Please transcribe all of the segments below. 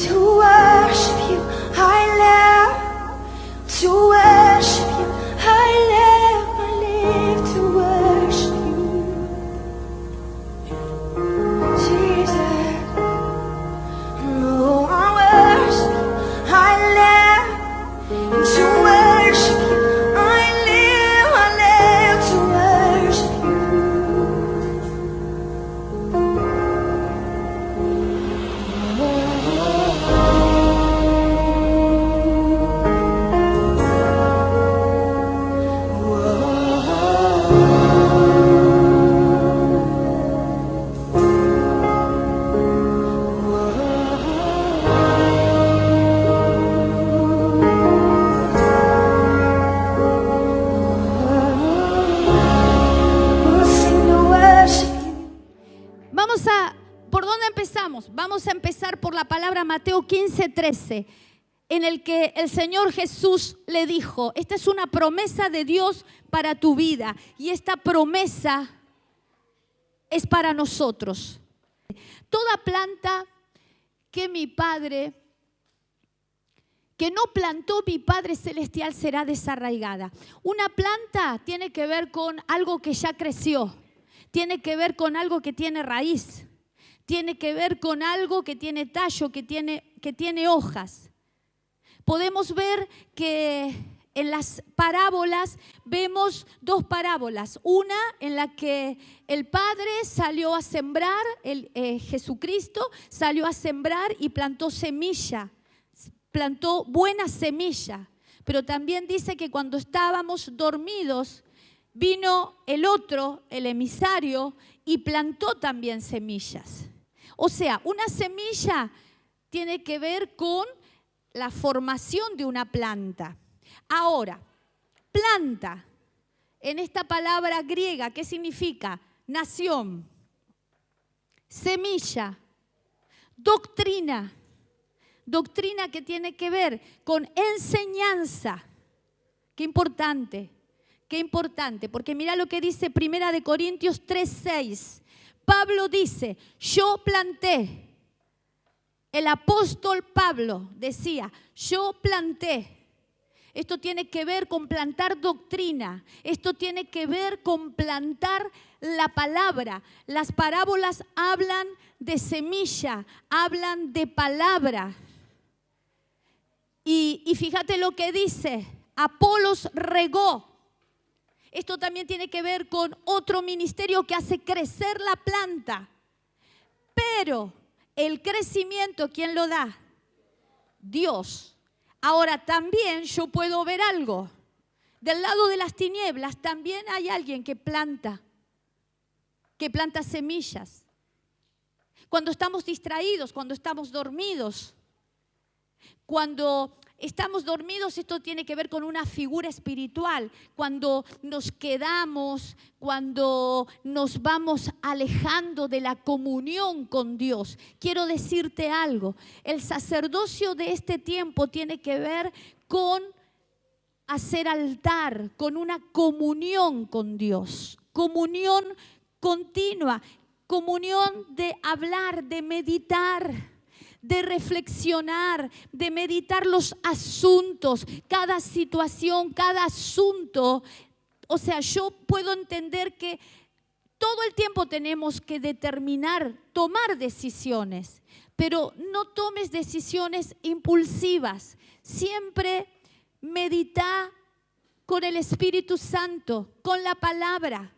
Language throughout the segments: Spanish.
to worship you. I live to worship you. I live to worship you. Jesus, oh, I worship you. I live to worship you. I live to worship you. Vamos a empezar por la palabra Mateo 15:13, en el que el Señor Jesús le dijo, esta es una promesa de Dios para tu vida y esta promesa es para nosotros. Toda planta que no plantó mi Padre Celestial será desarraigada. Una planta tiene que ver con algo que ya creció, tiene que ver con algo que tiene raíz. Tiene que ver con algo que tiene tallo, que tiene hojas. Podemos ver que en las parábolas vemos dos parábolas. Una en la que el Padre salió a sembrar, Jesucristo salió a sembrar y plantó semilla, plantó buena semilla. Pero también dice que cuando estábamos dormidos, vino el otro, el emisario, y plantó también semillas. O sea, una semilla tiene que ver con la formación de una planta. Ahora, planta, en esta palabra griega, ¿qué significa? Nación, semilla, doctrina. Doctrina que tiene que ver con enseñanza. Qué importante, porque mira lo que dice 1 Corintios 3:6. Pablo dice, yo planté. El apóstol Pablo decía, yo planté. Esto tiene que ver con plantar doctrina. Esto tiene que ver con plantar la palabra. Las parábolas hablan de semilla, hablan de palabra. Y fíjate lo que dice, Apolos regó. Esto también tiene que ver con otro ministerio que hace crecer la planta. Pero el crecimiento, ¿quién lo da? Dios. Ahora también yo puedo ver algo. Del lado de las tinieblas también hay alguien que planta semillas. Cuando estamos distraídos, cuando estamos dormidos, cuando estamos dormidos, esto tiene que ver con una figura espiritual. Cuando nos quedamos, cuando nos vamos alejando de la comunión con Dios. Quiero decirte algo. El sacerdocio de este tiempo tiene que ver con hacer altar, con una comunión con Dios. Comunión continua, comunión de hablar, de meditar, de reflexionar, de meditar los asuntos, cada situación, cada asunto. O sea, yo puedo entender que todo el tiempo tenemos que determinar, tomar decisiones, pero no tomes decisiones impulsivas. Siempre medita con el Espíritu Santo, con la palabra.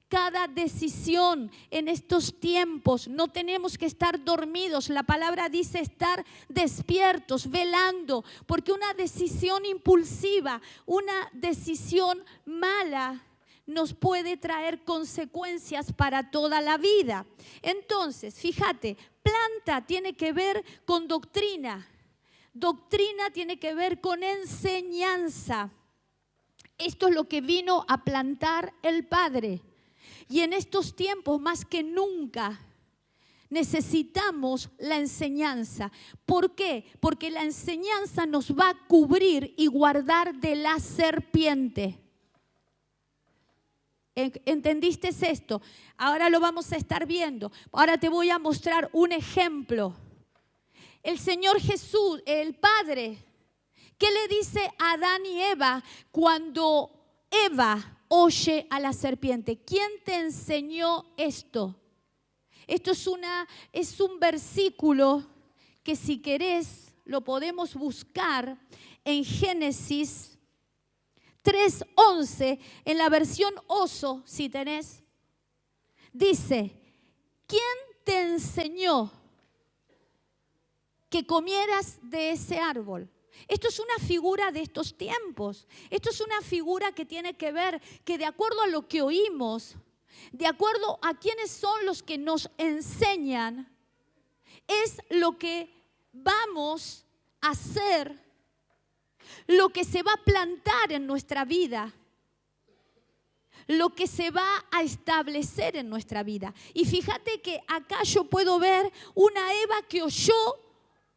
Cada decisión en estos tiempos, no tenemos que estar dormidos. La palabra dice estar despiertos, velando, porque una decisión impulsiva, una decisión mala nos puede traer consecuencias para toda la vida. Entonces, fíjate, planta tiene que ver con doctrina. Doctrina tiene que ver con enseñanza. Esto es lo que vino a plantar el Padre. Y en estos tiempos, más que nunca, necesitamos la enseñanza. ¿Por qué? Porque la enseñanza nos va a cubrir y guardar de la serpiente. ¿Entendiste esto? Ahora lo vamos a estar viendo. Ahora te voy a mostrar un ejemplo. el Señor Jesús, el Padre, ¿qué le dice a Adán y Eva cuando Eva oye a la serpiente? ¿Quién te enseñó esto? Esto es un versículo que si querés lo podemos buscar en Génesis 3:11, en la versión Oso, si tenés. Dice, ¿quién te enseñó que comieras de ese árbol? Esto es una figura de estos tiempos. Esto es una figura que tiene que ver que de acuerdo a lo que oímos, de acuerdo a quiénes son los que nos enseñan, es lo que vamos a hacer, lo que se va a plantar en nuestra vida, lo que se va a establecer en nuestra vida. Y fíjate que acá yo puedo ver una Eva que oyó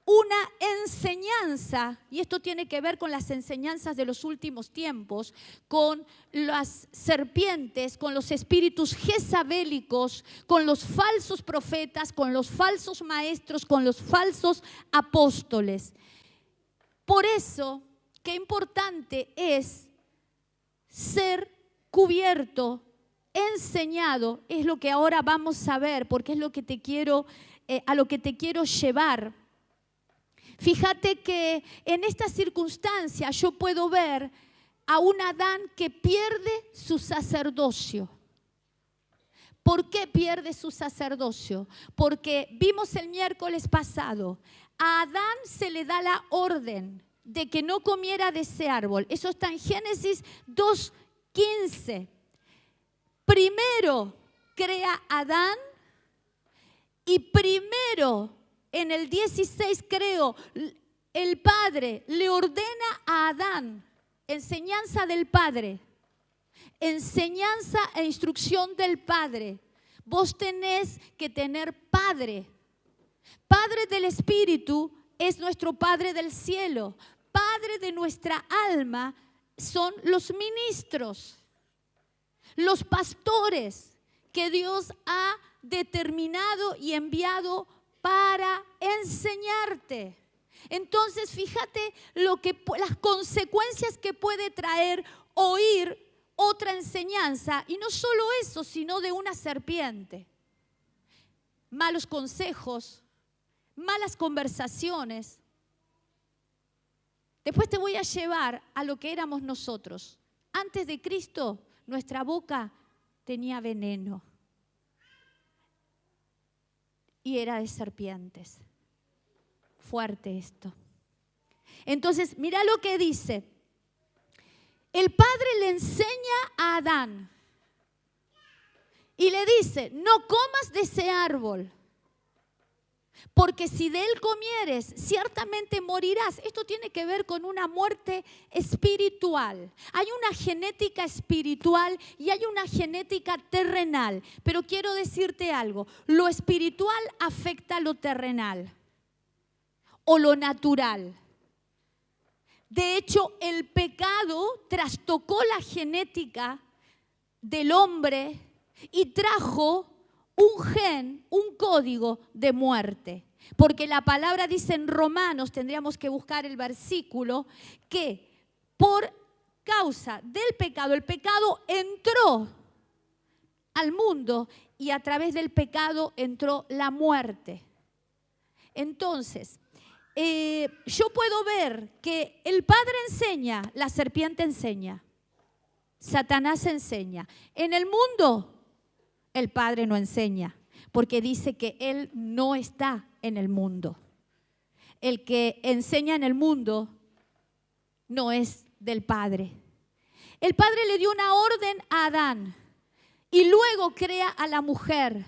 una enseñanza, y esto tiene que ver con las enseñanzas de los últimos tiempos, con las serpientes, con los espíritus jezabélicos, con los falsos profetas, con los falsos maestros, con los falsos apóstoles. Por eso, qué importante es ser cubierto, enseñado, es lo que ahora vamos a ver, porque es lo que a lo que te quiero llevar. Fíjate que en esta circunstancia yo puedo ver a un Adán que pierde su sacerdocio. ¿Por qué pierde su sacerdocio? Porque vimos el miércoles pasado, a Adán se le da la orden de que no comiera de ese árbol. Eso está en Génesis 2:15. Primero crea a Adán y primero en el 16 creo, el Padre le ordena a Adán, enseñanza del Padre, enseñanza e instrucción del Padre. Vos tenés que tener Padre. Padre del Espíritu es nuestro Padre del cielo. Padre de nuestra alma son los ministros, los pastores que Dios ha determinado y enviado para enseñarte. Entonces, fíjate las consecuencias que puede traer oír otra enseñanza, y no solo eso, sino de una serpiente. Malos consejos, malas conversaciones. Después te voy a llevar a lo que éramos nosotros. Antes de Cristo, nuestra boca tenía veneno. Y era de serpientes. Fuerte esto. Entonces, mira lo que dice. El Padre le enseña a Adán y le dice, no comas de ese árbol, porque si de él comieres, ciertamente morirás. Esto tiene que ver con una muerte espiritual. Hay una genética espiritual y hay una genética terrenal. Pero quiero decirte algo, lo espiritual afecta a lo terrenal o lo natural. De hecho, el pecado trastocó la genética del hombre y trajo un gen, un código de muerte. Porque la palabra dice en Romanos, tendríamos que buscar el versículo, que por causa del pecado, el pecado entró al mundo y a través del pecado entró la muerte. Entonces, yo puedo ver que el Padre enseña, la serpiente enseña, Satanás enseña. En el mundo, el Padre no enseña, porque dice que Él no está en el mundo. El que enseña en el mundo no es del Padre. El Padre le dio una orden a Adán y luego crea a la mujer.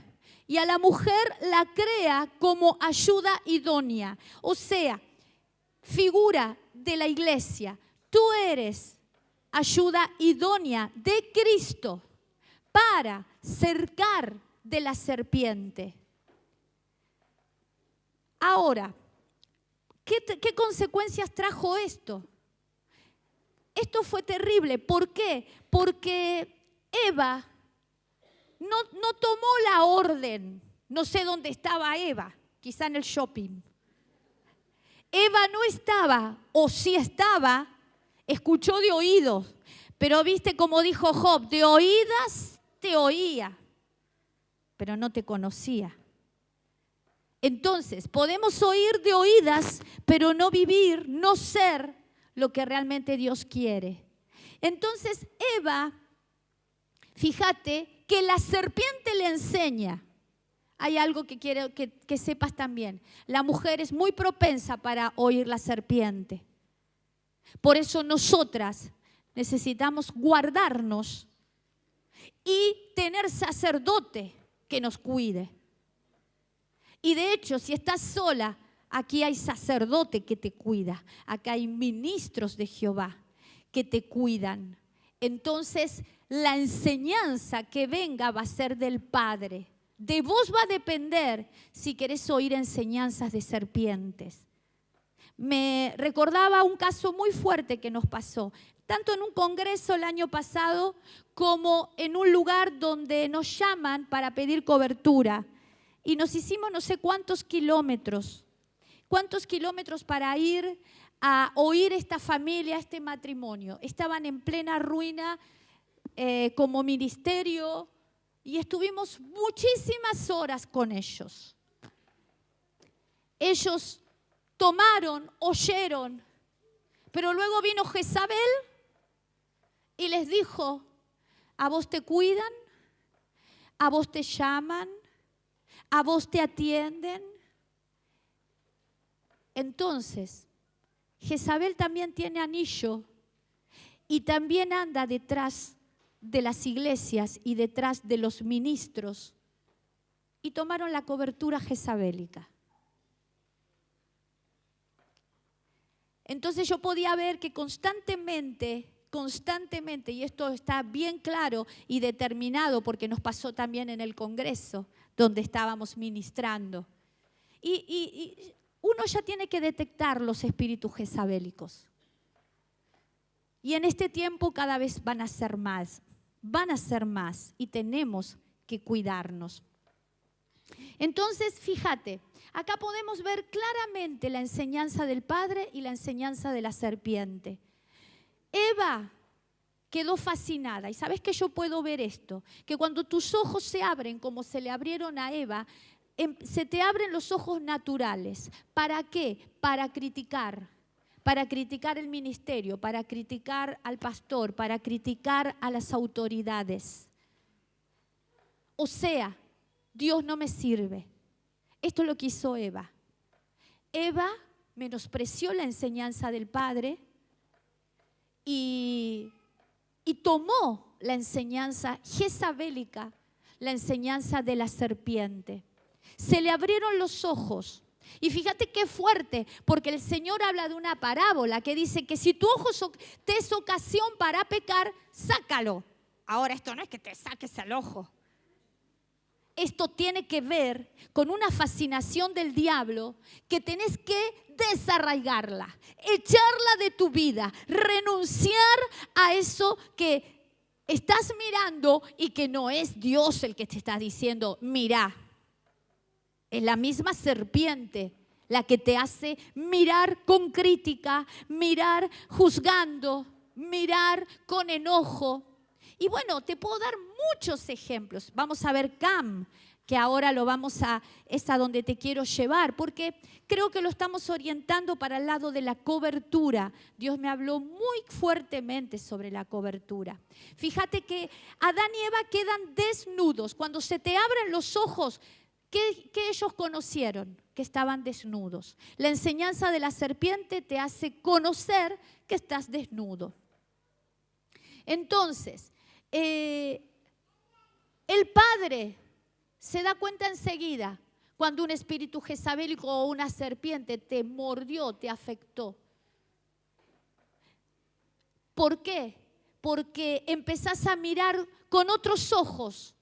Y a la mujer la crea como ayuda idónea. O sea, figura de la iglesia. Tú eres ayuda idónea de Cristo para cercar de la serpiente. Ahora, ¿qué consecuencias trajo esto? Esto fue terrible. ¿Por qué? Porque Eva no tomó la orden. No sé dónde estaba Eva, quizá en el shopping. Eva no estaba, o sí estaba, escuchó de oídos. Pero viste como dijo Job, de oídas te oía, pero no te conocía. Entonces, podemos oír de oídas, pero no vivir, no ser lo que realmente Dios quiere. Entonces, Eva, fíjate que la serpiente le enseña. Hay algo que quiero que sepas también. La mujer es muy propensa para oír la serpiente. Por eso nosotras necesitamos guardarnos y tener sacerdote que nos cuide. Y de hecho, si estás sola, aquí hay sacerdote que te cuida. Acá hay ministros de Jehová que te cuidan. Entonces, la enseñanza que venga va a ser del Padre. De vos va a depender si querés oír enseñanzas de serpientes. Me recordaba un caso muy fuerte que nos pasó, tanto en un congreso el año pasado como en un lugar donde nos llaman para pedir cobertura. Y nos hicimos no sé cuántos kilómetros para ir a oír esta familia, este matrimonio. Estaban en plena ruina como ministerio y estuvimos muchísimas horas con ellos. Ellos tomaron, oyeron, pero luego vino Jezabel y les dijo, a vos te cuidan, a vos te llaman, a vos te atienden. Entonces, Jezabel también tiene anillo y también anda detrás de las iglesias y detrás de los ministros y tomaron la cobertura jezabélica. Entonces yo podía ver que constantemente, y esto está bien claro y determinado porque nos pasó también en el Congreso donde estábamos ministrando. Y uno ya tiene que detectar los espíritus jezabélicos. Y en este tiempo cada vez van a ser más y tenemos que cuidarnos. Entonces, fíjate, acá podemos ver claramente la enseñanza del Padre y la enseñanza de la serpiente. Eva quedó fascinada. ¿Y sabes que yo puedo ver esto? Que cuando tus ojos se abren como se le abrieron a Eva, se te abren los ojos naturales. ¿Para qué? Para criticar el ministerio, para criticar al pastor, para criticar a las autoridades. O sea, Dios no me sirve. Esto es lo que hizo Eva. Eva menospreció la enseñanza del Padre y tomó la enseñanza jezabélica, la enseñanza de la serpiente. Se le abrieron los ojos. Y fíjate qué fuerte, porque el Señor habla de una parábola que dice que si tu ojo te es ocasión para pecar, sácalo. Ahora, esto no es que te saques el ojo. Esto tiene que ver con una fascinación del diablo que tenés que desarraigarla, echarla de tu vida, renunciar a eso que estás mirando y que no es Dios el que te está diciendo, mira. Es la misma serpiente la que te hace mirar con crítica, mirar juzgando, mirar con enojo. Y bueno, te puedo dar muchos ejemplos. Vamos a ver Cam, que ahora es a donde te quiero llevar, porque creo que lo estamos orientando para el lado de la cobertura. Dios me habló muy fuertemente sobre la cobertura. Fíjate que Adán y Eva quedan desnudos. Cuando se te abren los ojos, ¿qué ellos conocieron? Que estaban desnudos. La enseñanza de la serpiente te hace conocer que estás desnudo. Entonces, el Padre se da cuenta enseguida cuando un espíritu jezabélico o una serpiente te mordió, te afectó. ¿Por qué? Porque empezás a mirar con otros ojos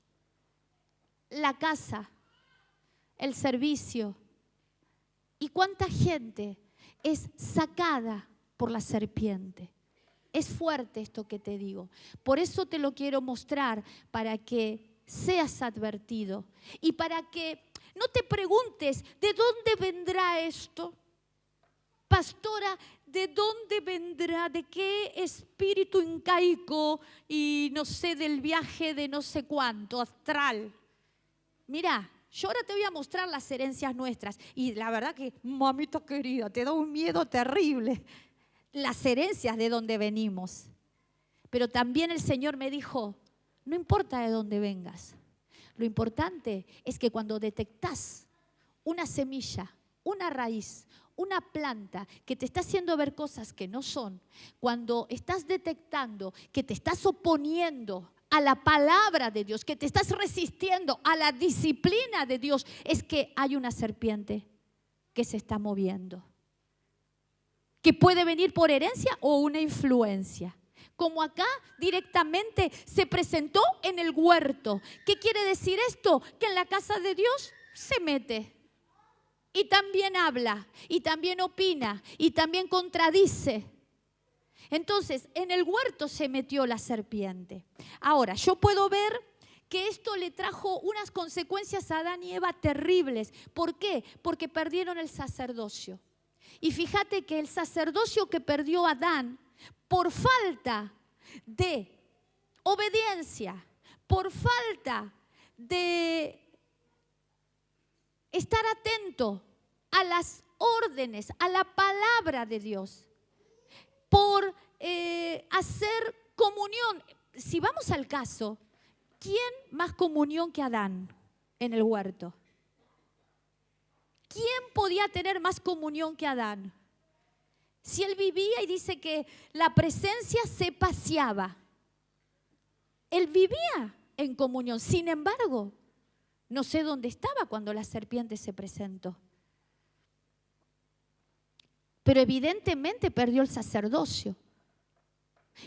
la casa, el servicio. ¿Y cuánta gente es sacada por la serpiente? Es fuerte esto que te digo. Por eso te lo quiero mostrar, para que seas advertido y para que no te preguntes ¿de dónde vendrá esto? Pastora, ¿de dónde vendrá? ¿De qué espíritu incaico y no sé, del viaje de no sé cuánto, astral? Mira, yo ahora te voy a mostrar las herencias nuestras. Y la verdad que, mamita querida, te da un miedo terrible. Las herencias de donde venimos. Pero también el Señor me dijo, no importa de dónde vengas. Lo importante es que cuando detectás una semilla, una raíz, una planta que te está haciendo ver cosas que no son, cuando estás detectando que te estás oponiendo a la palabra de Dios, que te estás resistiendo a la disciplina de Dios, es que hay una serpiente que se está moviendo, que puede venir por herencia o una influencia. Como acá directamente se presentó en el huerto. ¿Qué quiere decir esto? Que en la casa de Dios se mete. Y también habla, y también opina, y también contradice. Entonces, en el huerto se metió la serpiente. Ahora, yo puedo ver que esto le trajo unas consecuencias a Adán y Eva terribles. ¿Por qué? Porque perdieron el sacerdocio. Y fíjate que el sacerdocio que perdió Adán, por falta de obediencia, por falta de estar atento a las órdenes, a la palabra de Dios, por hacer comunión. Si vamos al caso, ¿quién más comunión que Adán en el huerto? ¿Quién podía tener más comunión que Adán? Si él vivía y dice que la presencia se paseaba, él vivía en comunión. Sin embargo, no sé dónde estaba cuando la serpiente se presentó. Pero evidentemente perdió el sacerdocio.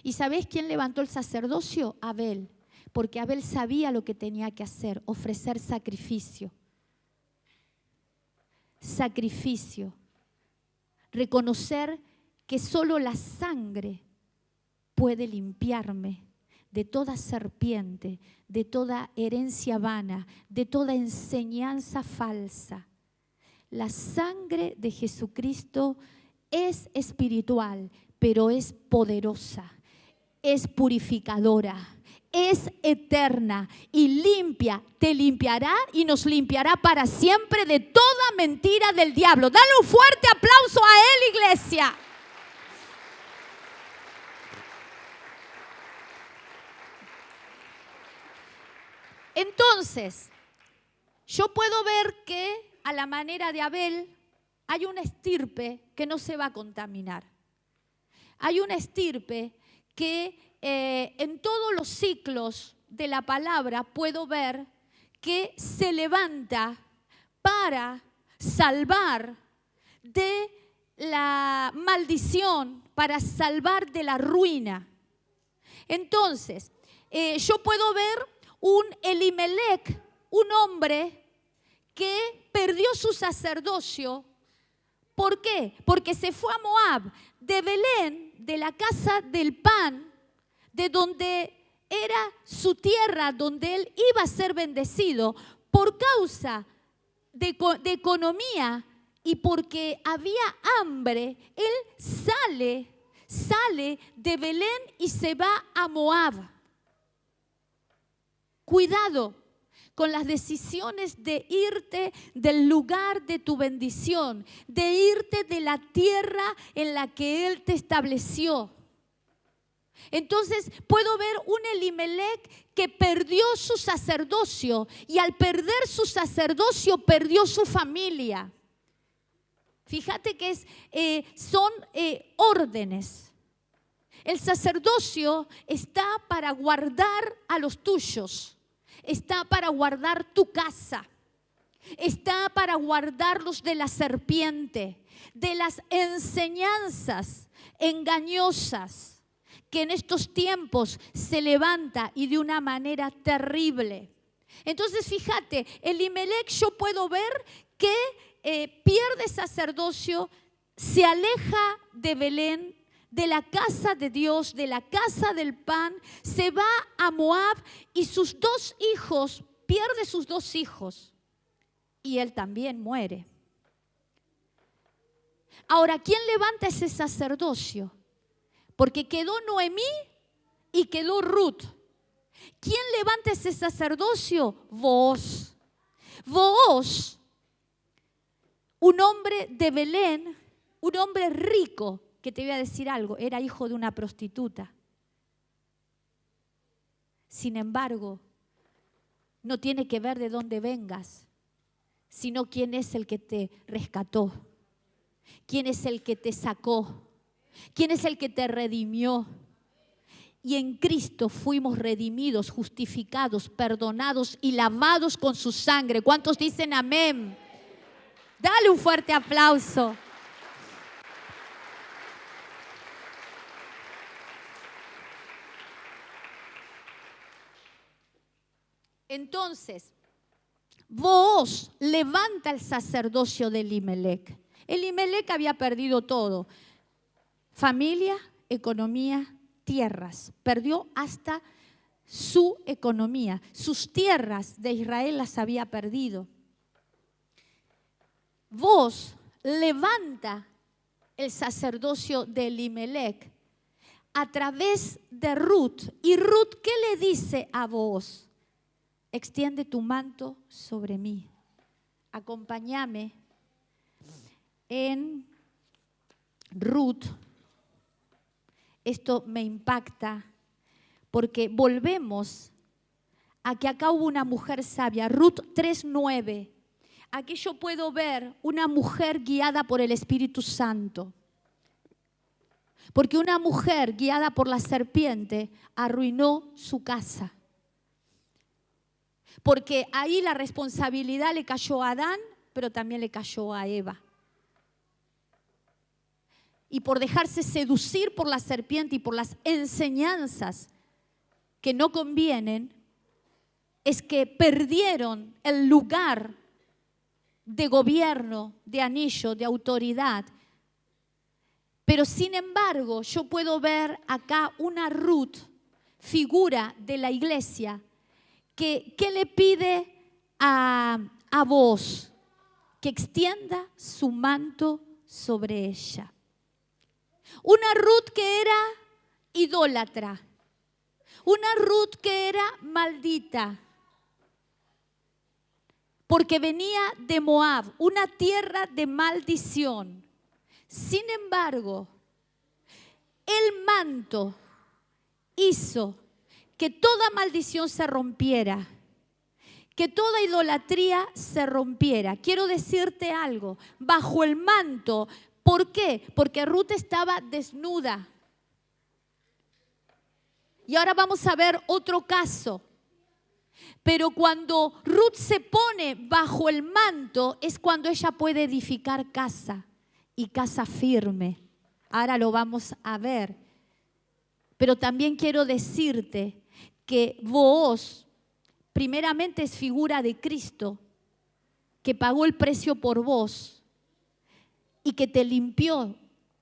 ¿Y sabés quién levantó el sacerdocio? Abel. Porque Abel sabía lo que tenía que hacer, ofrecer sacrificio. Sacrificio. Reconocer que solo la sangre puede limpiarme de toda serpiente, de toda herencia vana, de toda enseñanza falsa. La sangre de Jesucristo es espiritual, pero es poderosa, es purificadora, es eterna y limpia, te limpiará y nos limpiará para siempre de toda mentira del diablo. Dale un fuerte aplauso a él, iglesia. Entonces, yo puedo ver que a la manera de Abel hay una estirpe que no se va a contaminar. Hay una estirpe que en todos los ciclos de la palabra puedo ver que se levanta para salvar de la maldición, para salvar de la ruina. Entonces, yo puedo ver un Elimelec, un hombre que perdió su sacerdocio. ¿Por qué? Porque se fue a Moab, de Belén, de la casa del pan, de donde era su tierra, donde él iba a ser bendecido, por causa de economía y porque había hambre. Él sale de Belén y se va a Moab. Cuidado con las decisiones de irte del lugar de tu bendición, de irte de la tierra en la que Él te estableció. Entonces puedo ver un Elimelec que perdió su sacerdocio y al perder su sacerdocio perdió su familia. Fíjate que son órdenes. El sacerdocio está para guardar a los tuyos. Está para guardar tu casa, está para guardarlos de la serpiente, de las enseñanzas engañosas que en estos tiempos se levanta y de una manera terrible. Entonces fíjate, Elimelec yo puedo ver que pierde sacerdocio, se aleja de Belén, de la casa de Dios, de la casa del pan, se va a Moab y sus dos hijos, pierde sus dos hijos y él también muere. Ahora, ¿quién levanta ese sacerdocio? Porque quedó Noemí y quedó Ruth. ¿Quién levanta ese sacerdocio? Booz. Booz, un hombre de Belén, un hombre rico, que te voy a decir algo, era hijo de una prostituta. Sin embargo, no tiene que ver de dónde vengas, sino quién es el que te rescató, quién es el que te sacó, quién es el que te redimió. Y en Cristo fuimos redimidos, justificados, perdonados y lavados con su sangre. ¿Cuántos dicen amén? Dale un fuerte aplauso. Entonces, Booz levanta el sacerdocio de Elimelec. Elimelec había perdido todo: familia, economía, tierras. Perdió hasta su economía. Sus tierras de Israel las había perdido. Booz levanta el sacerdocio de Elimelec a través de Ruth. ¿Y Ruth qué le dice a Booz? Extiende tu manto sobre mí. Acompáñame en Ruth. Esto me impacta porque volvemos a que acá hubo una mujer sabia. Ruth 3:9. Aquí yo puedo ver una mujer guiada por el Espíritu Santo. Porque una mujer guiada por la serpiente arruinó su casa. Porque ahí la responsabilidad le cayó a Adán, pero también le cayó a Eva. Y por dejarse seducir por la serpiente y por las enseñanzas que no convienen, es que perdieron el lugar de gobierno, de anillo, de autoridad. Pero sin embargo, yo puedo ver acá una Ruth, figura de la iglesia, que le pide a Booz que extienda su manto sobre ella. Una Ruth que era idólatra, una Ruth que era maldita, porque venía de Moab, una tierra de maldición. Sin embargo, el manto hizo que toda maldición se rompiera, que toda idolatría se rompiera. Quiero decirte algo, bajo el manto, ¿por qué? Porque Ruth estaba desnuda. Y ahora vamos a ver otro caso. Pero cuando Ruth se pone bajo el manto es cuando ella puede edificar casa, y casa firme. Ahora lo vamos a ver. Pero también quiero decirte que Booz primeramente es figura de Cristo, que pagó el precio por vos y que te limpió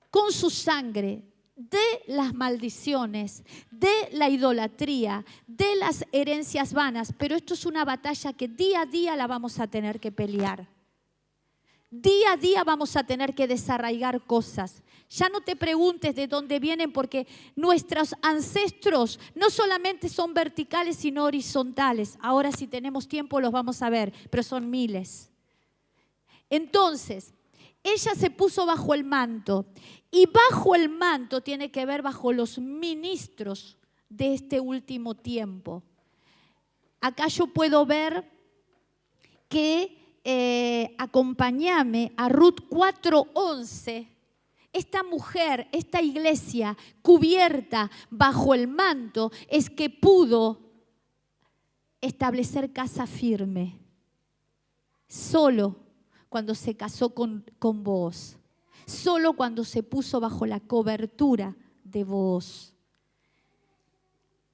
con su sangre de las maldiciones, de la idolatría, de las herencias vanas. Pero esto es una batalla que día a día la vamos a tener que pelear. Día a día vamos a tener que desarraigar cosas. Ya no te preguntes de dónde vienen, porque nuestros ancestros no solamente son verticales, sino horizontales. Ahora, si tenemos tiempo, los vamos a ver, pero son miles. Entonces, ella se puso bajo el manto, y bajo el manto tiene que ver bajo los ministros de este último tiempo. Acá yo puedo ver que acompáñame a Ruth 4:11. Esta mujer, esta iglesia cubierta bajo el manto, es que pudo establecer casa firme solo cuando se casó con Booz, solo cuando se puso bajo la cobertura de Booz.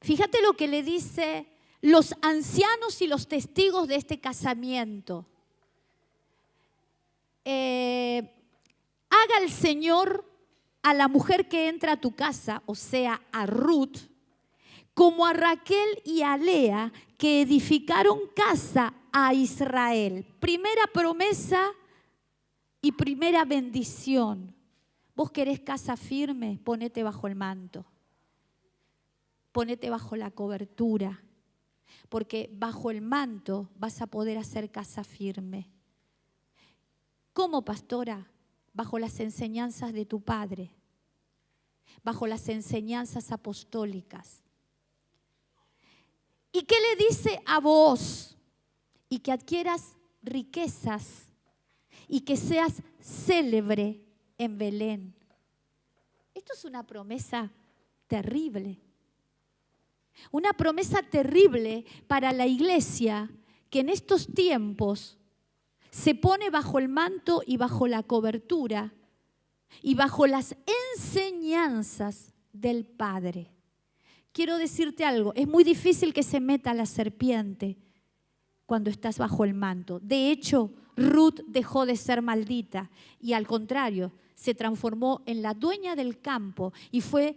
Fíjate lo que le dice los ancianos y los testigos de este casamiento. Haga el Señor a la mujer que entra a tu casa, o sea, a Ruth, como a Raquel y a Lea, que edificaron casa a Israel. Primera promesa y primera bendición Vos querés casa firme, ponete bajo el manto. Ponete bajo la cobertura. Porque bajo el manto vas a poder hacer casa firme. ¿Cómo, pastora? Bajo las enseñanzas de tu padre. Bajo las enseñanzas apostólicas. ¿Y qué le dice a vos? Y que adquieras riquezas y que seas célebre en Belén. Esto es una promesa terrible. Una promesa terrible para la iglesia que en estos tiempos se pone bajo el manto y bajo la cobertura y bajo las enseñanzas del Padre. Quiero decirte algo, es muy difícil que se meta la serpiente cuando estás bajo el manto. De hecho, Ruth dejó de ser maldita y al contrario, se transformó en la dueña del campo y fue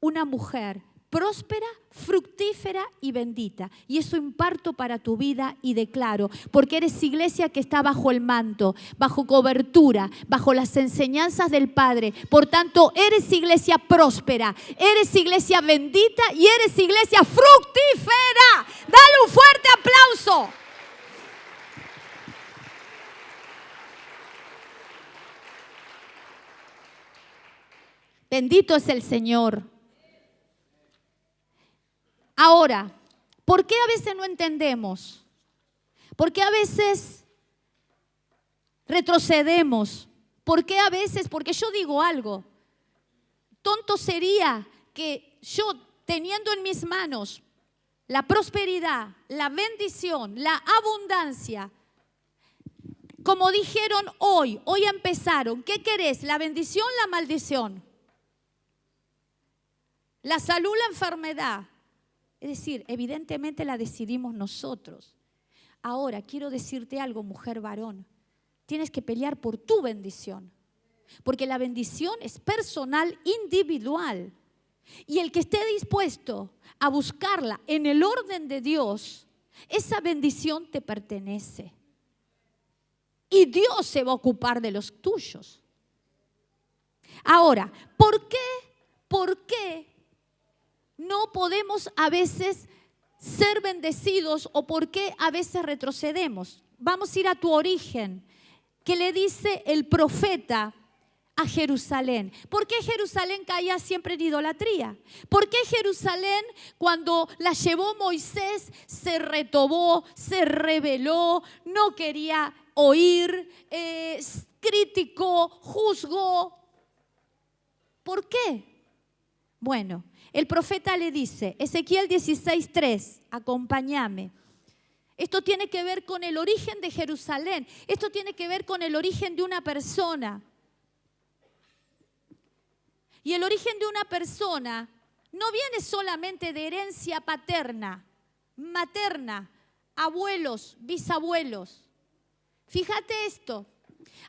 una mujer próspera, fructífera y bendita. Y eso imparto para tu vida y declaro, porque eres iglesia que está bajo el manto, bajo cobertura, bajo las enseñanzas del Padre. Por tanto, eres iglesia próspera, eres iglesia bendita y eres iglesia fructífera. Dale un fuerte aplauso. Bendito es el Señor. Ahora, ¿por qué a veces no entendemos? ¿Por qué a veces retrocedemos? ¿Por qué a veces? Porque yo digo algo. Tonto sería que yo, teniendo en mis manos la prosperidad, la bendición, la abundancia, como dijeron hoy empezaron, ¿qué querés? ¿La bendición o la maldición? La salud, la enfermedad. Es decir, evidentemente la decidimos nosotros. Ahora, quiero decirte algo, mujer, varón. Tienes que pelear por tu bendición. Porque la bendición es personal, individual. Y el que esté dispuesto a buscarla en el orden de Dios, esa bendición te pertenece. Y Dios se va a ocupar de los tuyos. Ahora, ¿por qué no podemos a veces ser bendecidos o por qué a veces retrocedemos? Vamos a ir a tu origen. ¿Qué le dice el profeta a Jerusalén? ¿Por qué Jerusalén caía siempre en idolatría? ¿Por qué Jerusalén, cuando la llevó Moisés, se retobó, se rebeló, no quería oír, criticó, juzgó? ¿Por qué? Bueno, el profeta le dice, Ezequiel 16:3, acompáñame. Esto tiene que ver con el origen de Jerusalén. Esto tiene que ver con el origen de una persona. Y el origen de una persona no viene solamente de herencia paterna, materna, abuelos, bisabuelos. Fíjate esto.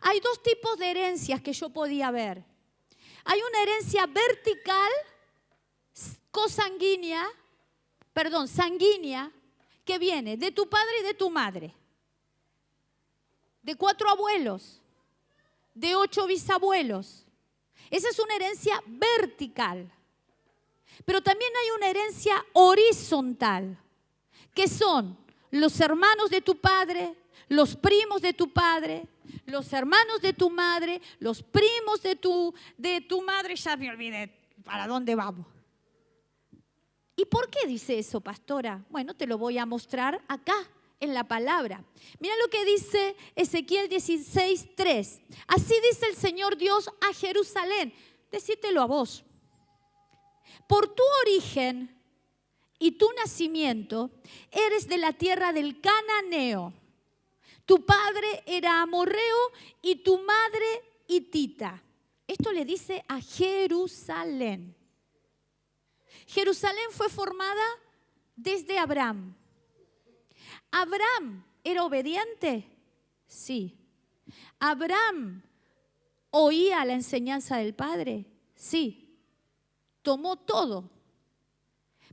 Hay dos tipos de herencias que yo podía ver. Hay una herencia vertical, sanguínea, que viene de tu padre y de tu madre, de 4 abuelos, de 8 bisabuelos. Esa es una herencia vertical. Pero también hay una herencia horizontal, que son los hermanos de tu padre, los primos de tu padre, los hermanos de tu madre, los primos de tu madre. Ya me olvidé para dónde vamos. ¿Y por qué dice eso, pastora? Bueno, te lo voy a mostrar acá en la palabra. Mira lo que dice Ezequiel 16:3. Así dice el Señor Dios a Jerusalén. Decítelo a vos. Por tu origen y tu nacimiento eres de la tierra del cananeo. Tu padre era amorreo y tu madre hitita. Esto le dice a Jerusalén. Jerusalén fue formada desde Abraham. ¿Abraham era obediente? Sí. ¿Abraham oía la enseñanza del Padre? Sí. Tomó todo.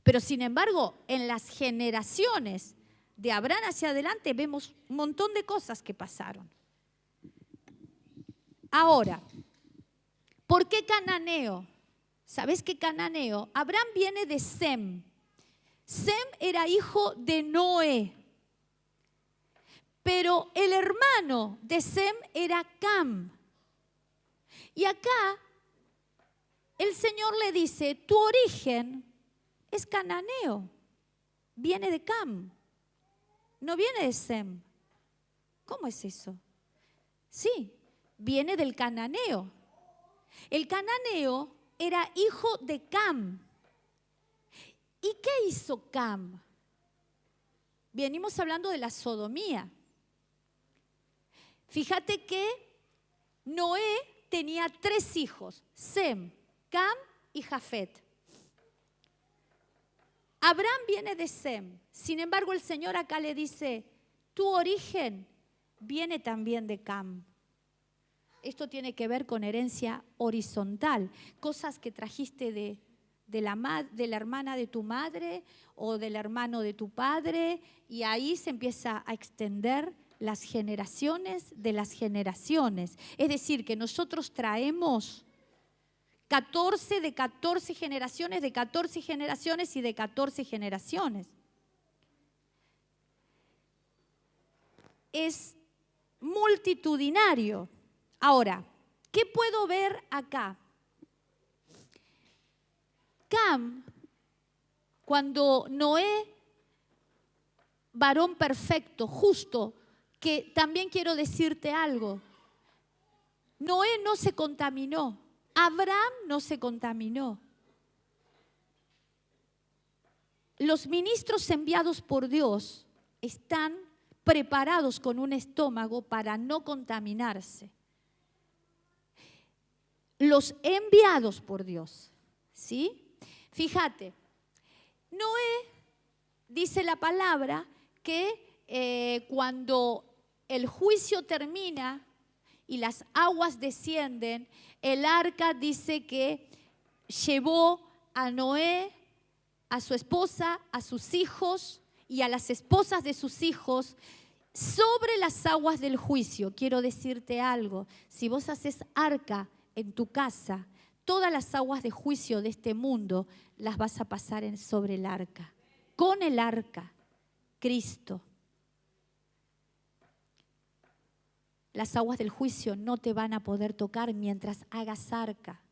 Pero sin embargo, en las generaciones de Abraham hacia adelante vemos un montón de cosas que pasaron. Ahora, ¿Por qué cananeo? ¿Sabes qué cananeo? Abraham viene de Sem. Sem era hijo de Noé. Pero el hermano de Sem era Cam. Y acá el Señor le dice, tu origen es cananeo. Viene de Cam. No viene de Sem. ¿Cómo es eso? Sí, viene del cananeo. El cananeo era hijo de Cam. ¿Y qué hizo Cam? Venimos hablando de la sodomía. Fíjate que Noé tenía 3 hijos, Sem, Cam y Jafet. Abraham viene de Sem. Sin embargo, el Señor acá le dice, tu origen viene también de Cam. Esto tiene que ver con herencia horizontal, cosas que trajiste de la hermana de tu madre o del hermano de tu padre, y ahí se empieza a extender las generaciones de las generaciones. Es decir, que nosotros traemos 14 de 14 generaciones, de 14 generaciones y de 14 generaciones. Es multitudinario. Ahora, ¿qué puedo ver acá? Cam, cuando Noé, varón perfecto, justo, que también quiero decirte algo, Noé no se contaminó, Abraham no se contaminó. Los ministros enviados por Dios están preparados con un estómago para no contaminarse. Los enviados por Dios, ¿sí? Fíjate, Noé, dice la palabra, que cuando el juicio termina y las aguas descienden, el arca dice que llevó a Noé, a su esposa, a sus hijos y a las esposas de sus hijos sobre las aguas del juicio. Quiero decirte algo, si vos haces arca en tu casa, todas las aguas de juicio de este mundo las vas a pasar sobre el arca. Con el arca, Cristo. Las aguas del juicio no te van a poder tocar mientras hagas arca.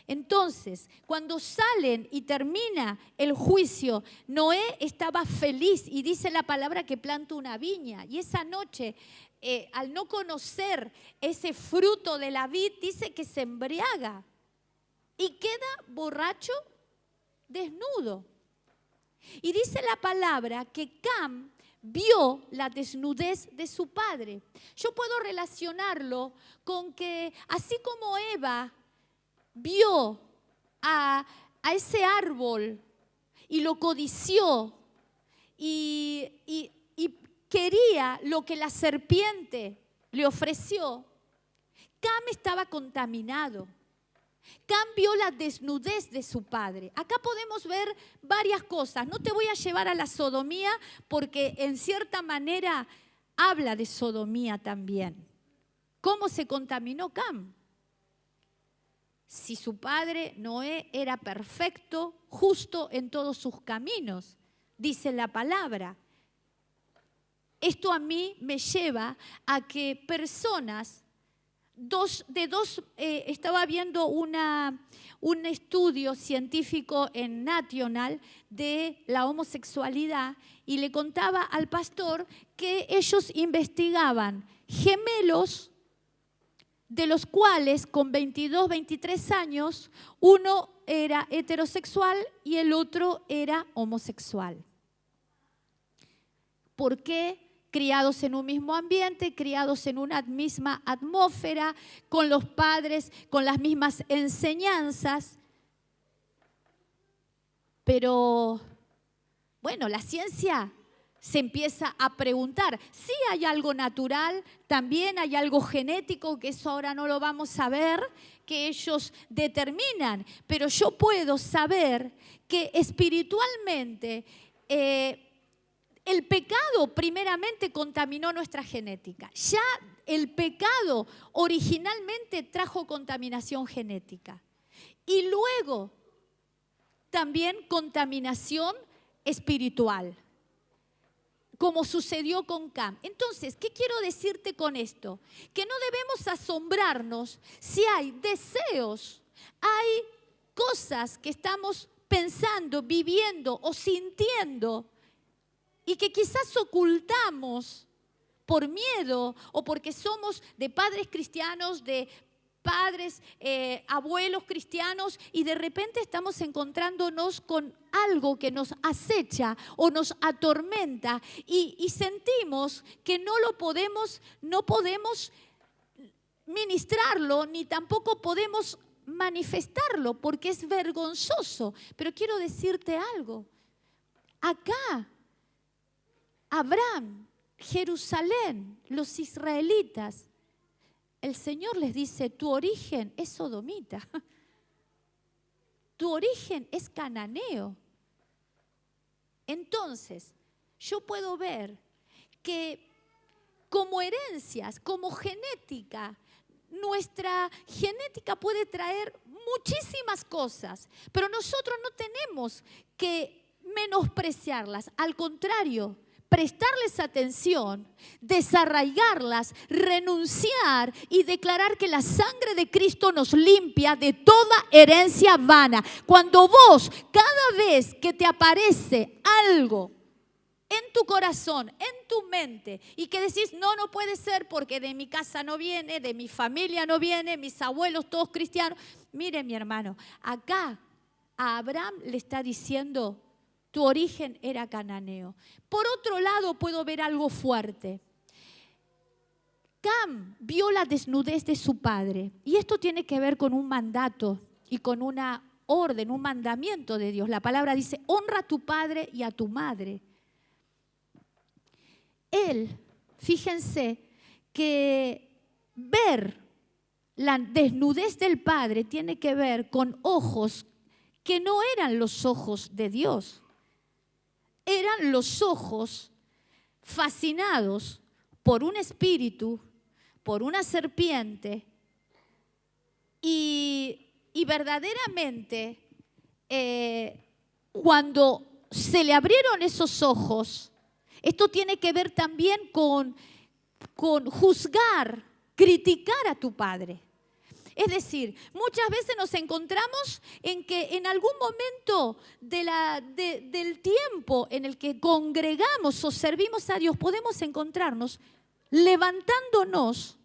Entonces, cuando salen y termina el juicio, Noé estaba feliz y dice la palabra que planta una viña. Y esa noche, al no conocer ese fruto de la vid, dice que se embriaga y queda borracho, desnudo. Y dice la palabra que Cam vio la desnudez de su padre. Yo puedo relacionarlo con que así como Eva vio a ese árbol y lo codició y quería lo que la serpiente le ofreció, Cam estaba contaminado. Cam vio la desnudez de su padre. Acá podemos ver varias cosas. No te voy a llevar a la sodomía porque en cierta manera habla de sodomía también. ¿Cómo se contaminó Cam? Si su padre Noé era perfecto, justo en todos sus caminos, dice la palabra. Esto a mí me lleva a que personas, estaba viendo un estudio científico en National de la homosexualidad y le contaba al pastor que ellos investigaban gemelos de los cuales con 22, 23 años uno era heterosexual y el otro era homosexual. ¿Por qué? Criados en un mismo ambiente, criados en una misma atmósfera, con los padres, con las mismas enseñanzas. Pero, bueno, la ciencia se empieza a preguntar. Sí hay algo natural, también hay algo genético, que eso ahora no lo vamos a ver, que ellos determinan. Pero yo puedo saber que espiritualmente el pecado primeramente contaminó nuestra genética. Ya el pecado originalmente trajo contaminación genética. Y luego también contaminación espiritual, como sucedió con Cam. Entonces, ¿qué quiero decirte con esto? Que no debemos asombrarnos si hay deseos, hay cosas que estamos pensando, viviendo o sintiendo y que quizás ocultamos por miedo o porque somos de padres cristianos, de padres, abuelos cristianos, y de repente estamos encontrándonos con algo que nos acecha o nos atormenta y sentimos que no podemos ministrarlo ni tampoco podemos manifestarlo porque es vergonzoso. Pero quiero decirte algo. Acá, Abraham, Jerusalén, los israelitas, el Señor les dice, tu origen es sodomita, tu origen es cananeo. Entonces, yo puedo ver que como herencias, como genética, nuestra genética puede traer muchísimas cosas, pero nosotros no tenemos que menospreciarlas, al contrario, prestarles atención, desarraigarlas, renunciar y declarar que la sangre de Cristo nos limpia de toda herencia vana. Cuando vos, cada vez que te aparece algo en tu corazón, en tu mente, y que decís, no puede ser porque de mi casa no viene, de mi familia no viene, mis abuelos todos cristianos. Mire, mi hermano, acá a Abraham le está diciendo, tu origen era cananeo. Por otro lado, puedo ver algo fuerte. Cam vio la desnudez de su padre. Y esto tiene que ver con un mandato y con una orden, un mandamiento de Dios. La palabra dice, honra a tu padre y a tu madre. Él, fíjense, que ver la desnudez del padre tiene que ver con ojos que no eran los ojos de Dios. Eran los ojos fascinados por un espíritu, por una serpiente, y verdaderamente cuando se le abrieron esos ojos, esto tiene que ver también con juzgar, criticar a tu padre. Es decir, muchas veces nos encontramos en que en algún momento del tiempo en el que congregamos o servimos a Dios, podemos encontrarnos levantándonos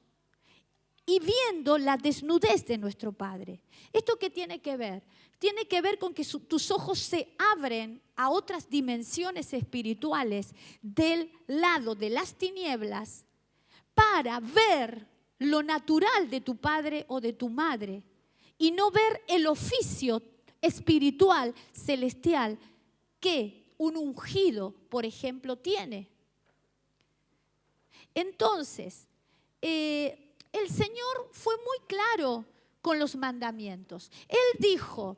y viendo la desnudez de nuestro Padre. ¿Esto qué tiene que ver? Tiene que ver con que tus ojos se abren a otras dimensiones espirituales del lado de las tinieblas para ver lo natural de tu padre o de tu madre y no ver el oficio espiritual, celestial que un ungido, por ejemplo, tiene. Entonces, el Señor fue muy claro con los mandamientos. Él dijo,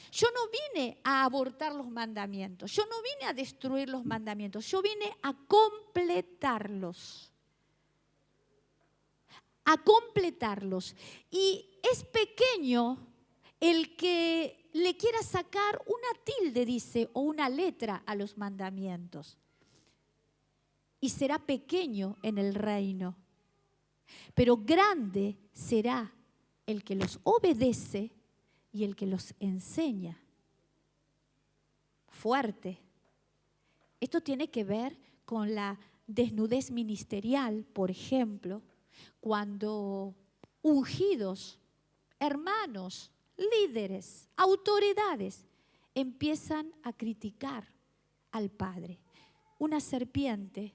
yo no vine a abortar los mandamientos, yo no vine a destruir los mandamientos, yo vine a completarlos. A completarlos. Y es pequeño el que le quiera sacar una tilde, dice, o una letra a los mandamientos. Y será pequeño en el reino. Pero grande será el que los obedece y el que los enseña. Fuerte. Esto tiene que ver con la desnudez ministerial, por ejemplo, cuando ungidos, hermanos, líderes, autoridades empiezan a criticar al Padre. Una serpiente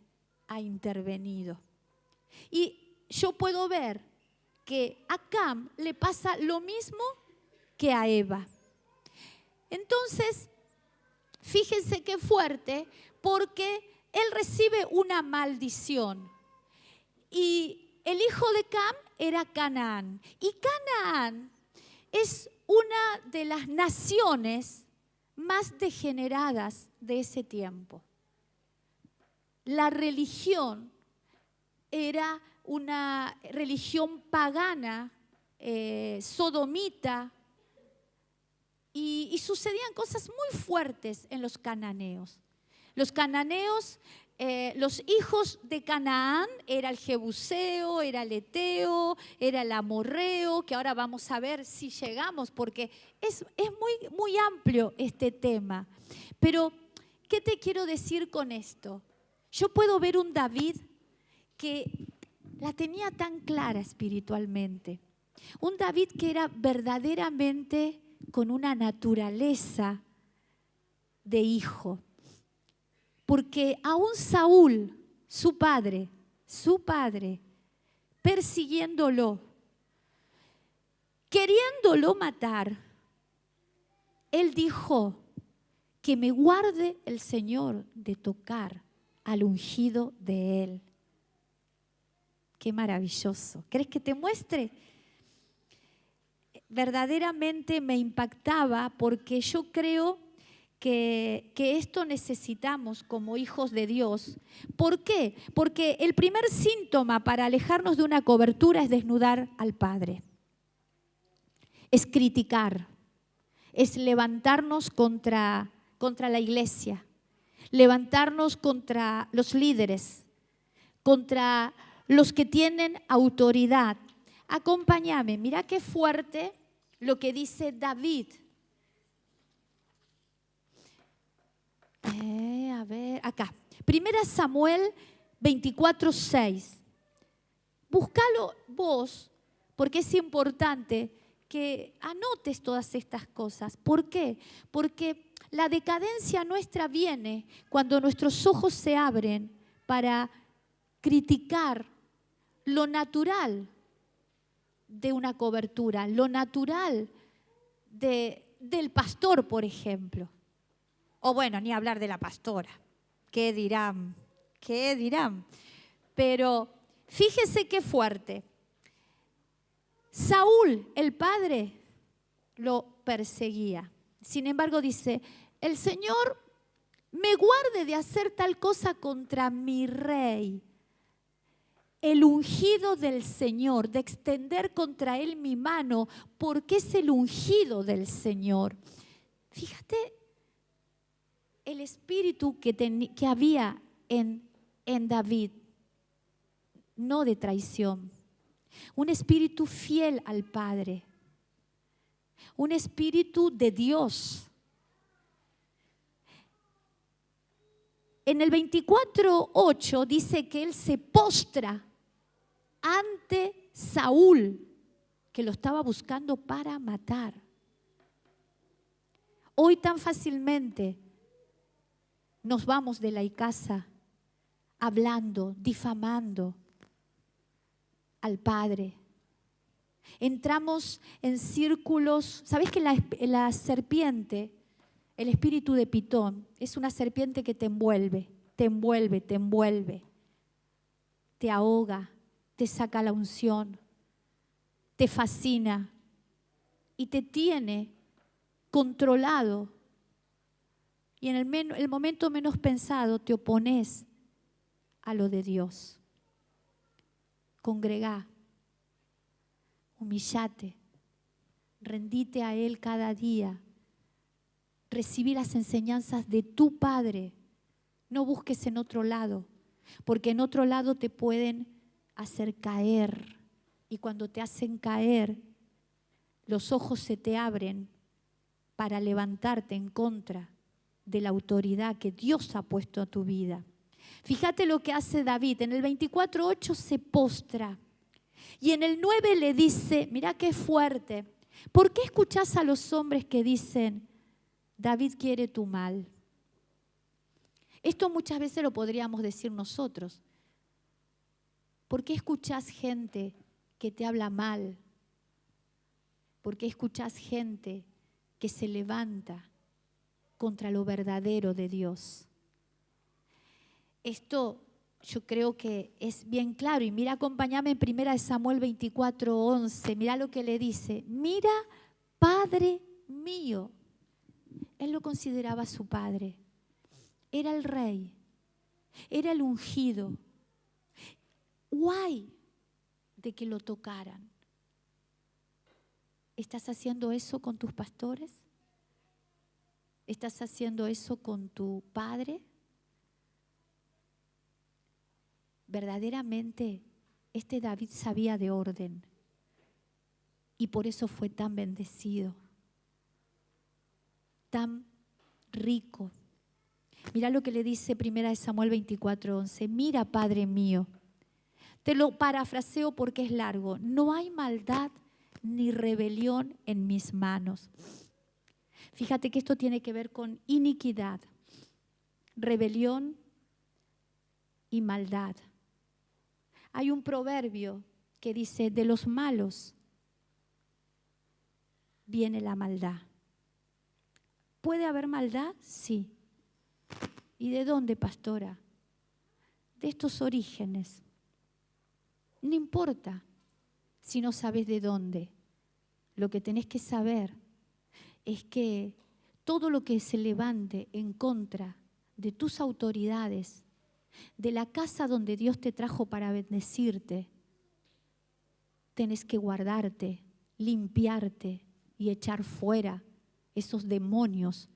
ha intervenido. Y yo puedo ver que a Cam le pasa lo mismo que a Eva. Entonces, fíjense qué fuerte, porque él recibe una maldición. Y el hijo de Cam era Canaán. Y Canaán es una de las naciones más degeneradas de ese tiempo. la religión era una religión pagana, sodomita, y sucedían cosas muy fuertes en los cananeos. Los cananeos, los hijos de Canaán, era el Jebuseo, era el Eteo, era el Amorreo, que ahora vamos a ver si llegamos, porque es muy amplio este tema. Pero, ¿qué te quiero decir con esto? Yo puedo ver un David que la tenía tan clara espiritualmente. Un David que era verdaderamente con una naturaleza de hijo. Porque aún Saúl, su padre, persiguiéndolo, queriéndolo matar, él dijo: que me guarde el Señor de tocar al ungido de Él. Qué maravilloso. ¿Querés que te muestre? Verdaderamente me impactaba, porque yo creo que esto necesitamos como hijos de Dios. ¿Por qué? Porque el primer síntoma para alejarnos de una cobertura es desnudar al Padre. Es criticar, es levantarnos contra la iglesia, levantarnos contra los líderes, contra los que tienen autoridad. Acompáñame, mira qué fuerte lo que dice David. A ver, acá. 1 Samuel 24:6. Búscalo vos, porque es importante que anotes todas estas cosas. ¿Por qué? Porque la decadencia nuestra viene cuando nuestros ojos se abren para criticar lo natural de una cobertura, lo natural del pastor, por ejemplo. O bueno, ni hablar de la pastora. ¿Qué dirán? ¿Qué dirán? Pero fíjese qué fuerte. Saúl, el padre, lo perseguía. Sin embargo, dice: el Señor me guarde de hacer tal cosa contra mi rey, el ungido del Señor, de extender contra él mi mano, porque es el ungido del Señor. Fíjate el espíritu que había en David, no de traición. Un espíritu fiel al Padre, un espíritu de Dios. En el 24:8 dice que él se postra ante Saúl, que lo estaba buscando para matar. Hoy tan fácilmente nos vamos de la casa hablando, difamando al Padre. Entramos en círculos. ¿Sabés que la serpiente, el espíritu de Pitón, es una serpiente que te envuelve, te ahoga, te saca la unción, te fascina y te tiene controlado? Y en el momento menos pensado te opones a lo de Dios. Congregá, humillate, rendite a Él cada día, recibí las enseñanzas de tu Padre. No busques en otro lado, porque en otro lado te pueden hacer caer, y cuando te hacen caer, los ojos se te abren para levantarte en contra de la autoridad que Dios ha puesto a tu vida. Fíjate lo que hace David. En el 24:8 se postra. Y en el 9 le dice, mira qué fuerte: ¿por qué escuchás a los hombres que dicen, David quiere tu mal? Esto muchas veces lo podríamos decir nosotros. ¿Por qué escuchás gente que te habla mal? ¿Por qué escuchás gente que se levanta contra lo verdadero de Dios? Esto yo creo que es bien claro. Y mira, acompáñame en 1 Samuel 24:11. Mira lo que le dice: mira, Padre mío. Él lo consideraba su padre. Era el rey. Era el ungido. Guay de que lo tocaran. ¿Estás haciendo eso con tus pastores? ¿Estás haciendo eso con tu padre? Verdaderamente, este David sabía de orden y por eso fue tan bendecido, tan rico. Mira lo que le dice 1 Samuel 24:11. Mira, Padre mío, te lo parafraseo porque es largo. No hay maldad ni rebelión en mis manos. Fíjate que esto tiene que ver con iniquidad, rebelión y maldad. Hay un proverbio que dice, de los malos viene la maldad. ¿Puede haber maldad? Sí. ¿Y de dónde, pastora? De estos orígenes. No importa si no sabes de dónde. Lo que tenés que saber es que todo lo que se levante en contra de tus autoridades, de la casa donde Dios te trajo para bendecirte, tenés que guardarte, limpiarte y echar fuera esos demonios.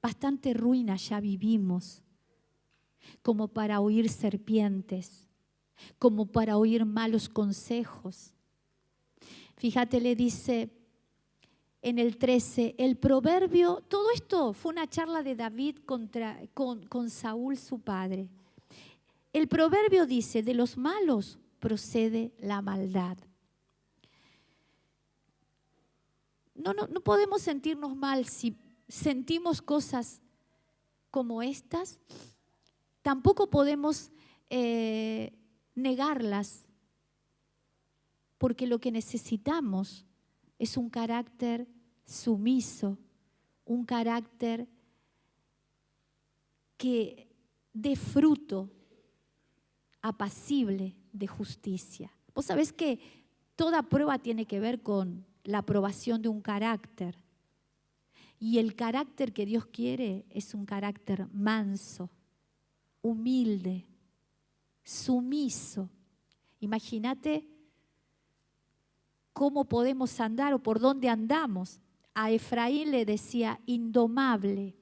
Bastante ruina ya vivimos como para oír serpientes, como para oír malos consejos. Fíjate, le dice en el 13, el proverbio, todo esto fue una charla de David con Saúl, su padre. El proverbio dice, de los malos procede la maldad. No podemos sentirnos mal si sentimos cosas como estas. Tampoco podemos negarlas, porque lo que necesitamos es un carácter sumiso, un carácter que dé fruto apacible de justicia. Vos sabés que toda prueba tiene que ver con la aprobación de un carácter. Y el carácter que Dios quiere es un carácter manso, humilde, sumiso. Imagínate cómo podemos andar o por dónde andamos. A Efraín le decía indomable.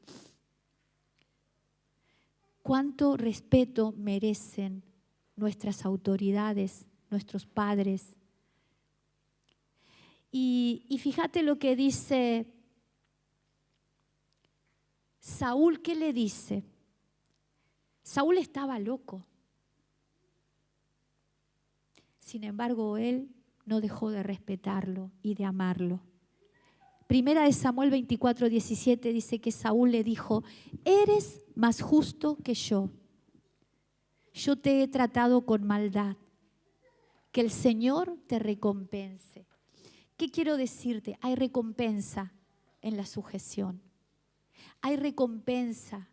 Cuánto respeto merecen nuestras autoridades, nuestros padres. Y fíjate lo que dice Saúl. ¿Qué le dice? Saúl estaba loco. Sin embargo, él no dejó de respetarlo y de amarlo. 1 Samuel 24:17 dice que Saúl le dijo, eres más justo que yo. Yo te he tratado con maldad. Que el Señor te recompense. ¿Qué quiero decirte? Hay recompensa en la sujeción. Hay recompensa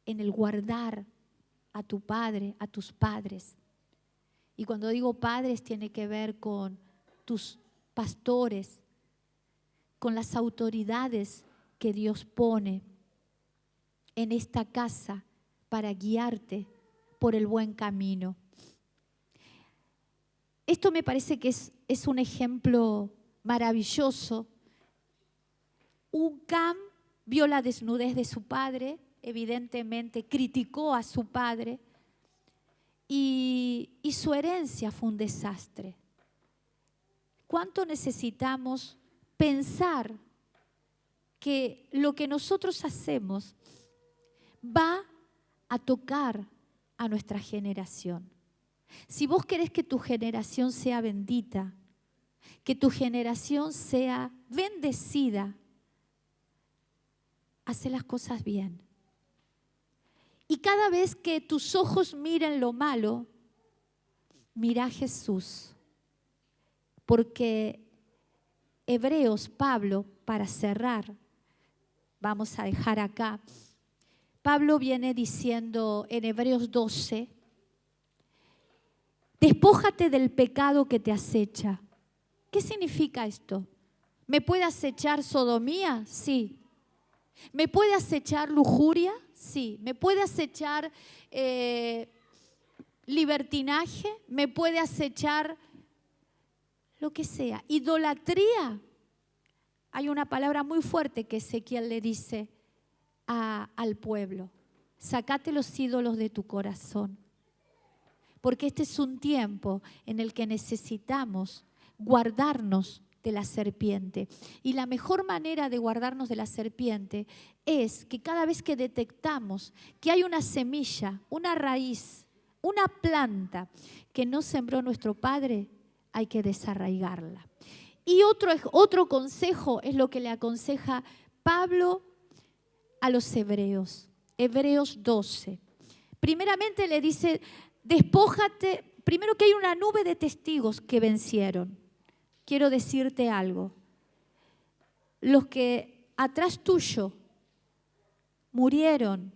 en el guardar a tu padre, a tus padres. Y cuando digo padres tiene que ver con tus pastores, con las autoridades que Dios pone en esta casa para guiarte por el buen camino. Esto me parece que es un ejemplo maravilloso. Cam vio la desnudez de su padre, evidentemente criticó a su padre y su herencia fue un desastre. ¿Cuánto necesitamos pensar que lo que nosotros hacemos va a tocar a nuestra generación? Si vos querés que tu generación sea bendita, que tu generación sea bendecida, hace las cosas bien. Y cada vez que tus ojos miren lo malo, mira a Jesús. Porque Hebreos, Pablo, para cerrar, vamos a dejar acá, Pablo viene diciendo en Hebreos 12, despójate del pecado que te acecha. ¿Qué significa esto? ¿Me puede acechar sodomía? Sí. ¿Me puede acechar lujuria? Sí. ¿Me puede acechar libertinaje? ¿Me puede acechar lo que sea? Idolatría. Hay una palabra muy fuerte que Ezequiel le dice al pueblo. Sácate los ídolos de tu corazón. Porque este es un tiempo en el que necesitamos guardarnos de la serpiente. Y la mejor manera de guardarnos de la serpiente es que cada vez que detectamos que hay una semilla, una raíz, una planta que no sembró nuestro Padre, hay que desarraigarla. Y otro consejo es lo que le aconseja Pablo a los hebreos. Hebreos 12. Primeramente le dice, despójate, primero que hay una nube de testigos que vencieron. Quiero decirte algo. Los que atrás tuyo murieron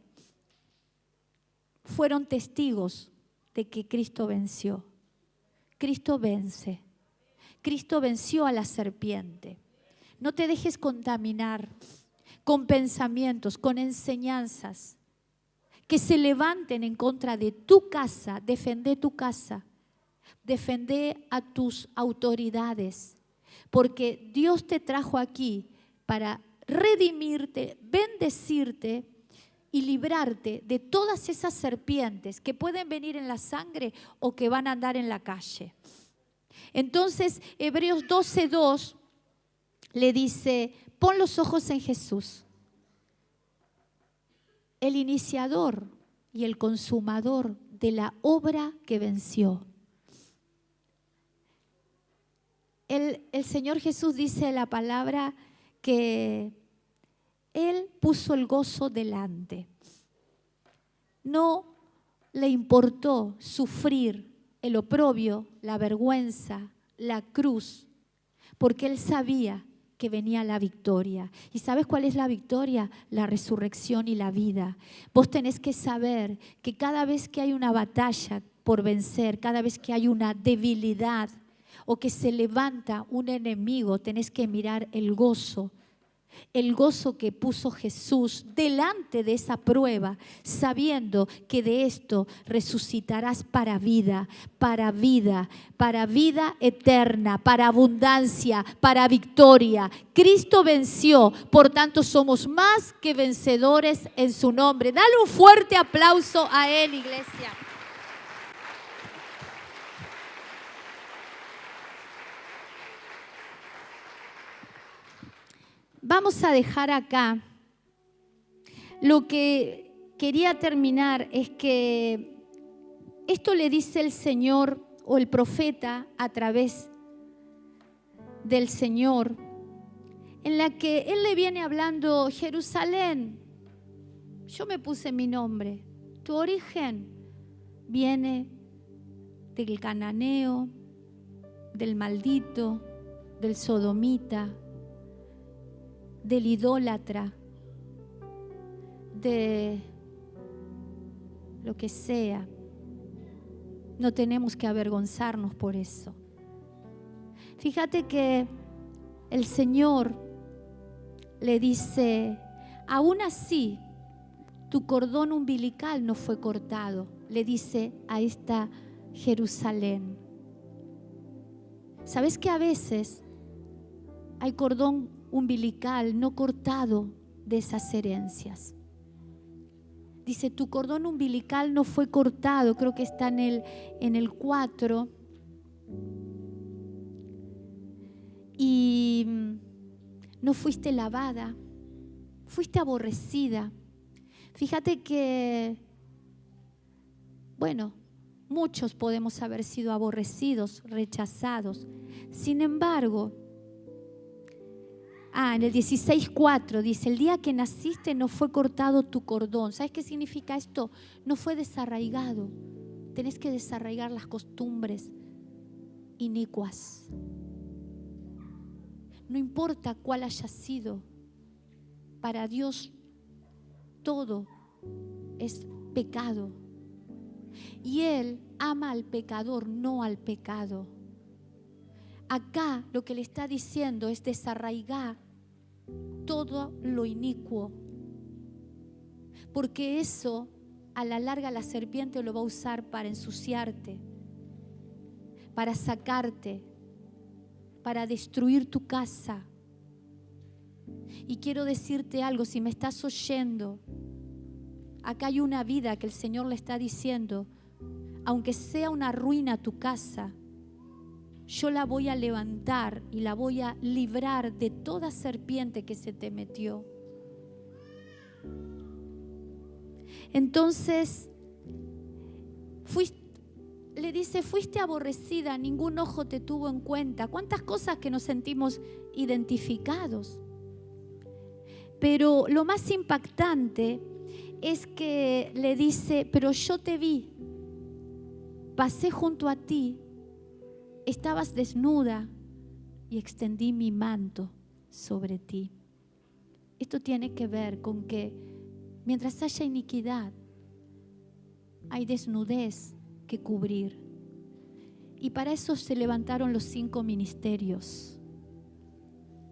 fueron testigos de que Cristo venció. Cristo vence. Cristo venció a la serpiente. No te dejes contaminar con pensamientos, con enseñanzas que se levanten en contra de tu casa. Defende tu casa. Defende a tus autoridades. Porque Dios te trajo aquí para redimirte, bendecirte y librarte de todas esas serpientes que pueden venir en la sangre o que van a andar en la calle. Entonces, Hebreos 12:2 le dice, pon los ojos en Jesús, el iniciador y el consumador de la obra que venció. El Señor Jesús dice en la palabra que Él puso el gozo delante. No le importó sufrir el oprobio, la vergüenza, la cruz, porque Él sabía que venía la victoria. ¿Y sabes cuál es la victoria? La resurrección y la vida. Vos tenés que saber que cada vez que hay una batalla por vencer, cada vez que hay una debilidad o que se levanta un enemigo, tenés que mirar el gozo que puso Jesús delante de esa prueba, sabiendo que de esto resucitarás para vida, para vida, para vida eterna, para abundancia, para victoria. Cristo venció, por tanto somos más que vencedores en su nombre. Dale un fuerte aplauso a Él, iglesia. Vamos a dejar acá. Lo que quería terminar es que esto le dice el Señor o el profeta a través del Señor, en la que Él le viene hablando, Jerusalén, yo me puse mi nombre, tu origen viene del cananeo, del maldito, del sodomita, del idólatra, de lo que sea. No tenemos que avergonzarnos por eso. Fíjate que el Señor le dice, aún así, tu cordón umbilical no fue cortado, le dice a esta Jerusalén. ¿Sabes que a veces hay cordón umbilical no cortado de esas herencias? Dice, tu cordón umbilical no fue cortado, creo que está en el 4. Y no fuiste lavada, fuiste aborrecida. Fíjate que, bueno, muchos podemos haber sido aborrecidos, rechazados. Sin embargo, en el 16:4 dice, el día que naciste no fue cortado tu cordón. ¿Sabes qué significa esto? No fue desarraigado. Tenés que desarraigar las costumbres inicuas. No importa cuál haya sido, para Dios todo es pecado. Y Él ama al pecador, no al pecado. Acá lo que le está diciendo es desarraigar todo lo inicuo porque eso a la larga la serpiente lo va a usar para ensuciarte, para sacarte, para destruir tu casa. Y quiero decirte algo, si me estás oyendo, acá hay una vida que el Señor le está diciendo, aunque sea una ruina tu casa, yo la voy a levantar y la voy a librar de toda serpiente que se te metió. Entonces, le dice, fuiste aborrecida, ningún ojo te tuvo en cuenta. ¿Cuántas cosas que nos sentimos identificados? Pero lo más impactante es que le dice, pero yo te vi, pasé junto a ti, estabas desnuda y extendí mi manto sobre ti. Esto tiene que ver con que mientras haya iniquidad, hay desnudez que cubrir. Y para eso se levantaron los 5 ministerios,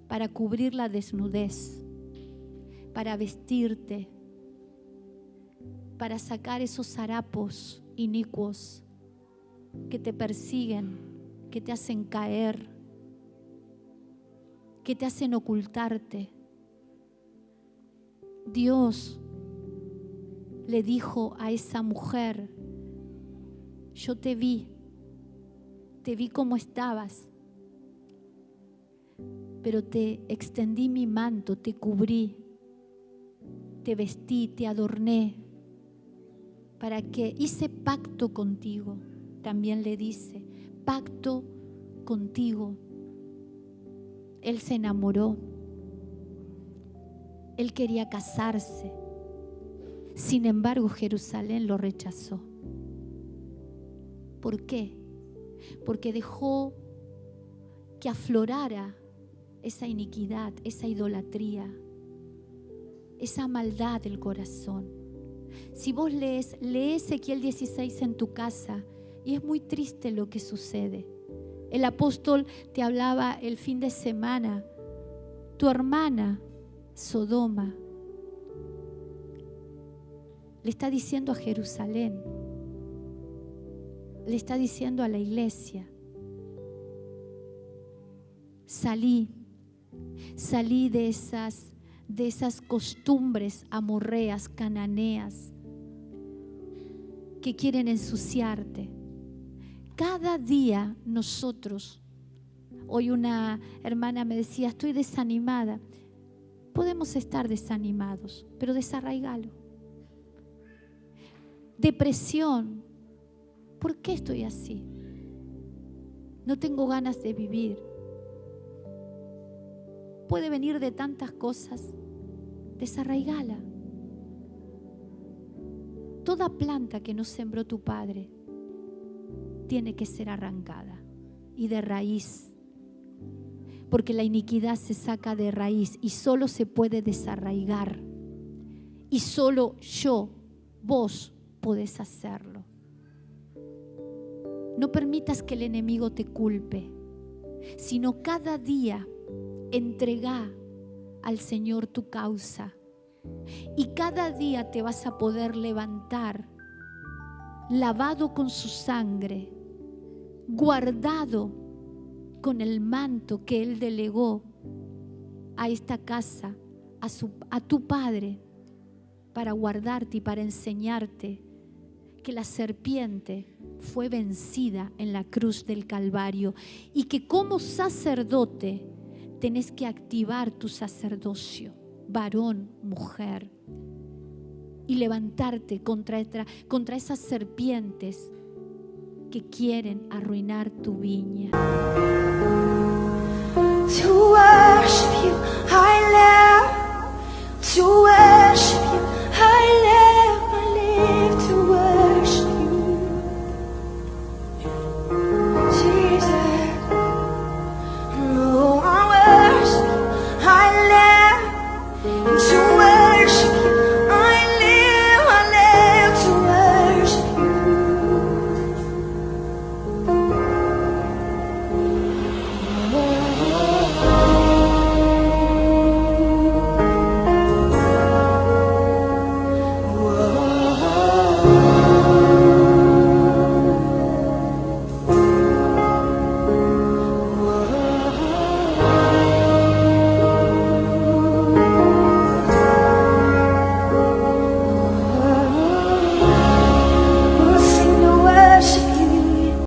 para cubrir la desnudez, para vestirte, para sacar esos harapos inicuos que te persiguen, que te hacen caer, que te hacen ocultarte. Dios le dijo a esa mujer, yo te vi como estabas, pero te extendí mi manto, te cubrí, te vestí, te adorné, para que hice pacto contigo. También le dice, pacto contigo. Él se enamoró, él quería casarse. Sin embargo, Jerusalén lo rechazó. ¿Por qué? Porque dejó que aflorara esa iniquidad, esa idolatría, esa maldad del corazón. Si vos lee Ezequiel 16 en tu casa, y es muy triste lo que sucede. El apóstol te hablaba el fin de semana, tu hermana Sodoma le está diciendo a Jerusalén, le está diciendo a la iglesia, salí de esas costumbres amorreas, cananeas, que quieren ensuciarte. Cada día nosotros, hoy una hermana me decía, estoy desanimada. Podemos estar desanimados, pero desarraigalo. Depresión, ¿por qué estoy así? No tengo ganas de vivir. Puede venir de tantas cosas, desarraigala. Toda planta que no sembró tu padre tiene que ser arrancada y de raíz, porque la iniquidad se saca de raíz y solo se puede desarraigar, y solo vos podés hacerlo. No permitas que el enemigo te culpe, sino cada día entregá al Señor tu causa, y cada día te vas a poder levantar lavado con su sangre, guardado con el manto que Él delegó a esta casa, a tu Padre, para guardarte y para enseñarte que la serpiente fue vencida en la cruz del Calvario, y que como sacerdote tenés que activar tu sacerdocio, varón, mujer, y levantarte contra esas serpientes que quieren arruinar tu viña. To worship you, I live. To worship you, I live to worship you. Jesus, no, I worship